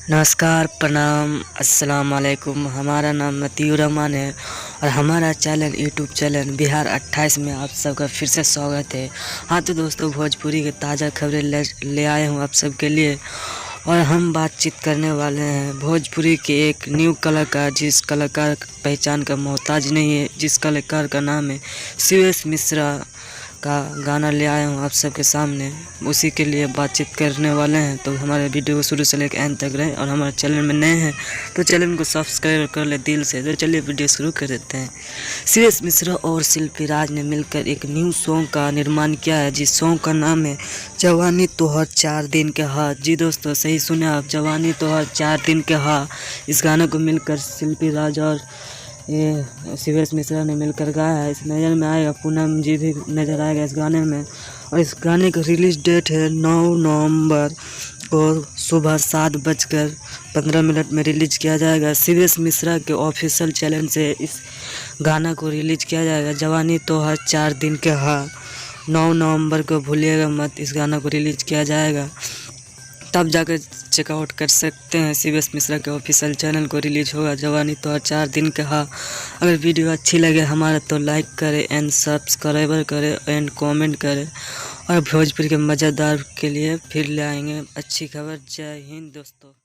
नमस्कार, प्रणाम, अस्सलाम वालेकुम। हमारा नाम मतीउर रहमान है और हमारा चैनल यूट्यूब चैनल बिहार 28 में आप सबका फिर से स्वागत है। हाँ तो दोस्तों, भोजपुरी की ताज़ा खबरें ले आए हूँ आप सबके लिए और हम बातचीत करने वाले हैं भोजपुरी के एक न्यू कलाकार, जिस कलाकार पहचान का मोहताज नहीं है, जिस कलाकार का नाम है शिवेश मिश्रा का गाना ले आया हूँ आप सबके सामने। उसी के लिए बातचीत करने वाले हैं, तो हमारे वीडियो को शुरू से लेकर एंड तक रहें। और हमारे चैनल में नए हैं तो चैनल को सब्सक्राइब कर ले दिल से। तो चलिए वीडियो शुरू कर देते हैं। शिवेश मिश्रा और शिल्पी राज ने मिलकर एक न्यू सॉन्ग का निर्माण किया है, जिस सॉन्ग का नाम है जवानी तोहर 4 दिन के हा। जी दोस्तों, सही सुने आप, जवानी तोहर 4 दिन के हा। इस गाने को मिलकर शिल्पी राज और ये शिवेश मिश्रा ने मिलकर गाया है। इस नज़र में आएगा, पूनम जी भी नज़र आएगा इस गाने में। और इस गाने का रिलीज डेट है 9 नवंबर को सुबह 7:15 में रिलीज किया जाएगा। शिवेश मिश्रा के ऑफिशियल चैनल से इस गाना को रिलीज किया जाएगा। जवानी तो हर 4 दिन के हा, 9 नवंबर को भूलिएगा मत, इस गाना को रिलीज किया जाएगा। तब जाकर चेकआउट कर सकते हैं, शिवेश मिश्रा के ऑफिशियल चैनल को रिलीज होगा जवानी तो 4 दिन का हा। अगर वीडियो अच्छी लगे हमारा तो लाइक करें एंड सब्सक्राइबर करें एंड कमेंट करें। और भोजपुरी के मज़ेदार के लिए फिर ले आएंगे अच्छी खबर। जय हिंद दोस्तों।